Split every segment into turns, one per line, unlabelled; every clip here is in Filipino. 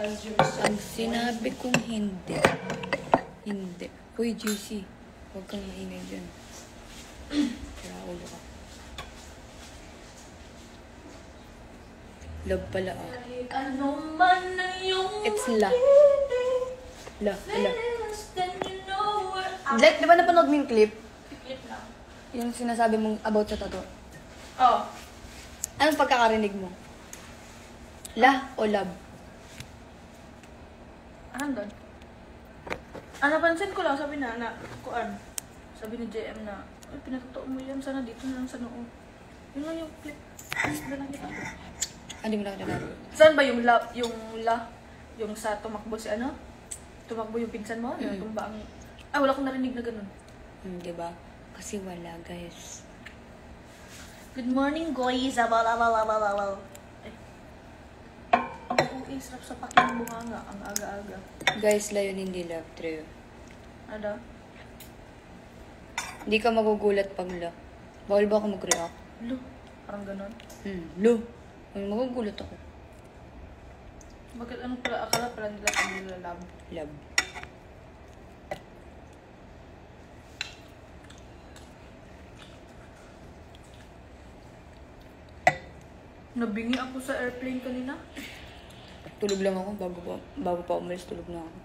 Ang sinabi kong hindi. Hindi. Uy, JC. Huwag kang maingay dyan. Kaya ulo ka. Love pala ah. It's la. La. Like, di ba napanood mo yung clip?
Clip lang.
Yung sinasabi mong about sa tattoo.
Oh.
Anong pagkakarinig mo? La o love?
Ano doon? Napansin ko lang, sabi na, kuan. Sabi ni JM na, ay, pinatotoo mo yan, sana dito na lang sa noo. Yun lang yung clip. Ano lang kita.
Hindi mo nakita na.
Saan ba yung yung sa tumakbo si ano? Tumakbo yung pinsan mo? Yung tumba ang... wala akong narinig na ganun.
Diba? Kasi wala, guys.
Good morning, guys. Ay, sarap sa paking bunganga. Ang aga-aga.
Guys, layon hindi love, true.
Ano?
Hindi ka magugulat pag la. Bawal ba ako mag-react?
Lo, parang ganun.
Lo. Magugulat ako.
Bakit anong pala, akala pala nila pag nila love?
Love.
Nabingi ako sa airplane kanina.
Tulog lang ako bago pa umalis, tulog na ako.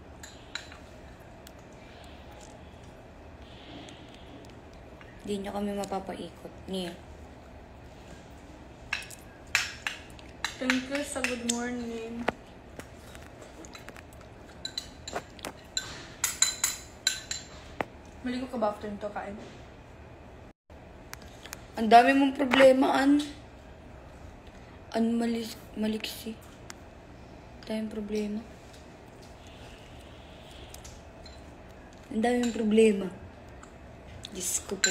Hindi niyo kami mapapaikot. Niya.
Thank you sa good morning. Maligo ka ba after nito kain?
Ang dami mong problema, maliksi. Tayong problema. Ang dami mong problema. Diyos ko po.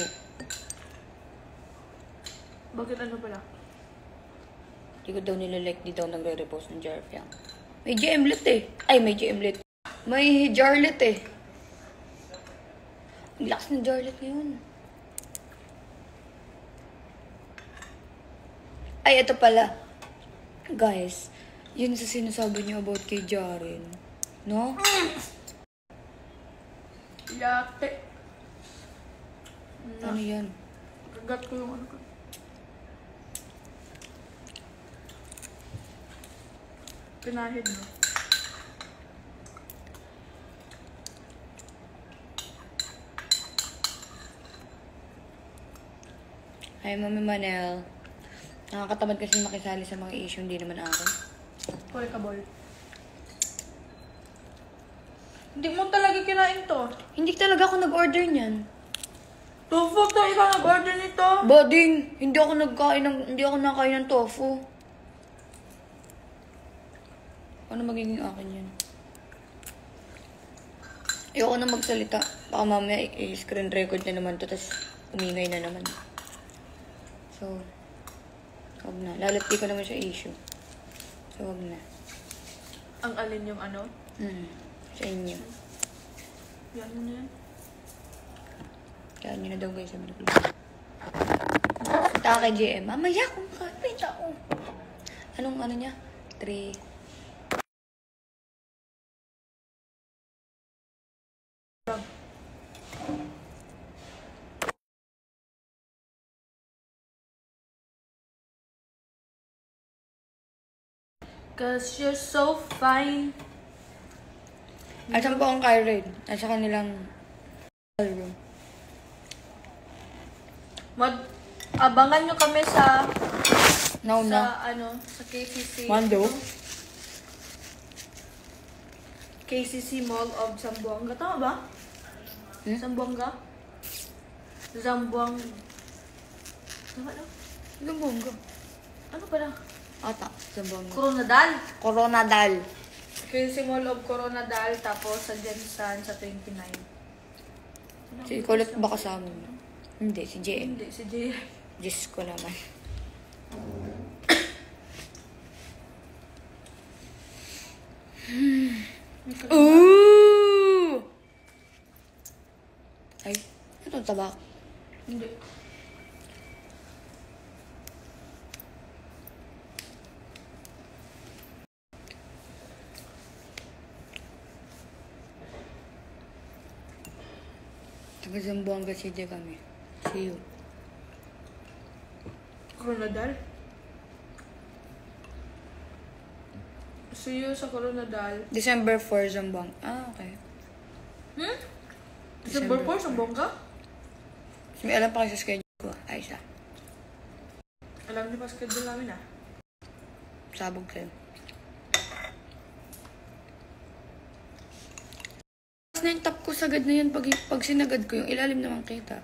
Bakit ano pala?
Hindi ko daw nilalike, di daw nagre-repost ng Jarpiang. May GMlet eh. Ay, may GMlet. May Jarlet eh. Ang lakas ng Jarlet ngayon. Ay, ito pala. Guys, yun sa sinasabi niyo about kay Jaren. No?
Yate.
Ano yan?
Kagat ko yung ano ko. Pinahid mo.
Hi, Mami Manel. Nakakatamad kasi makisali sa mga issue, hindi naman ako.
Hoy, kabol. Hindi mo talaga kinain to.
Hindi talaga ako nag-order niyan.
Tofu tayo ka nag-order nito.
Bading, hindi ako nakain ng tofu. Ano magiging akin yan? Ayoko na magsalita. Baka mamaya i-screen record na naman to, tapos umingay na naman. So, wag na. Lalo't di ko naman siya issue. So, wag na.
Ang alin yung ano?
Sa inyo.
Yan mo na yan.
Kaya nyo na daw guys, sabi na ko. Punta kay JM. Mamaya kung makapit ako. Anong ano niya? 3.
Cause you're so fine.
At saan po ang Kyrene? At sa kanilang room.
Abangan nyo kami sa sa KCC.
Mando?
KCC Mall of Zamboanga. Tama ba? Zamboanga? Zamboanga. Tama na?
Zamboanga.
Ano pala?
Ata, Zamboanga.
Coronadal. KCC Mall of Coronadal. Tapos sa Jensan sa 29.
Si Colette ba kasama mo? Hindi, si JM.
Hindi, si JM.
Diyos ko naman. Ooh! Ay, ito tabak.
Hindi.
Taga Zamboanga City kami. See you.
Coronadal? See you sa Coronadal.
December 4, Zamboanga. Ah, okay.
December 4 sa Bongga?
May alam pa kayo sa schedule ko. Ay, isa.
Alam niyo pa schedule namin ah.
Sabog kayo. Tapos na yung top ko sagad na yun. Pag sinagad ko yung ilalim naman kita.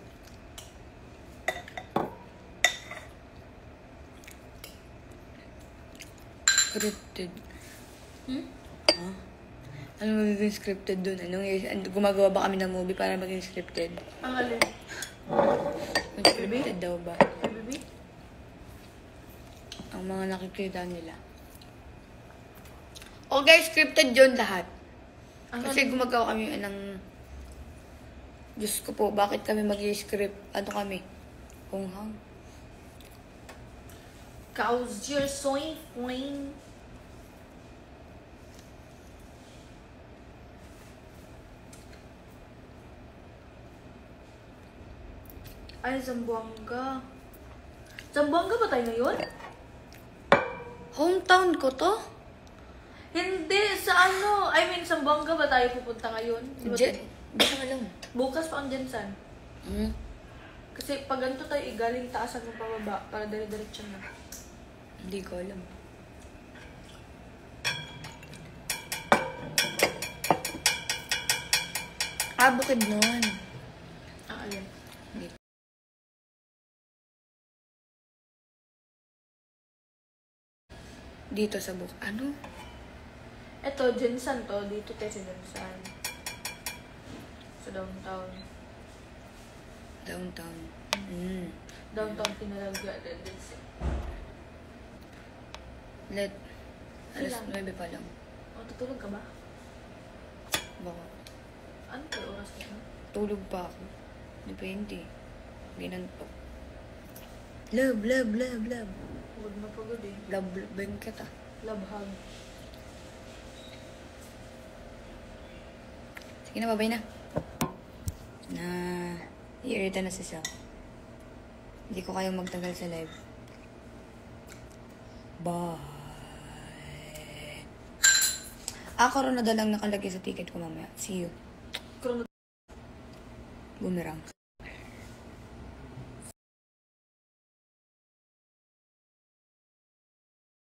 Scripted. Huh? Ano magiging scripted dun? Gumagawa ba kami ng movie para maging scripted?
Ang alin?
Scripted daw ba?
Baby?
Ang mga nakikita nila. Okay, scripted yun lahat. Kasi gumagawa kami ng... Diyos ko po, bakit kami mag-script? Ano kami? Hunghang.
Cause you're so inflamed. Ay, Zamboanga. Zamboanga ba tayo ngayon?
Hometown ko to?
Hindi, sa ano? I mean, Zamboanga ba tayo pupunta ngayon? Di ba
Di ko alam.
bukas pa ang Jensan.
Hmm?
Kasi pag ganito tayo, galing taasan ng pababa para dire-diretso na.
Hindi ko alam. Ah, bukid nun.
Ang alin?
Dito sa bukid. Ano?
Eto, Jensan to. Dito tayo sa Jensan. Sa downtown.
Downtown. Hmm.
Downtown Pinalagya.
Let. Alas
Kailan?
9 pa lang.
O, tutulog ka ba?
Baka.
Ano kayo oras na?
Tulog pa ako. Depende. Ginantok. Love, love, love, love.
Huwag na pagod eh.
Love, love kita.
Love hug.
Sige na, babay na. I-irita na si Sal. Hindi ko kayang magtagal sa live. Bye. Coronadal lang nakalagay sa ticket ko mamaya. See you.
Coronadal.
Boomerang.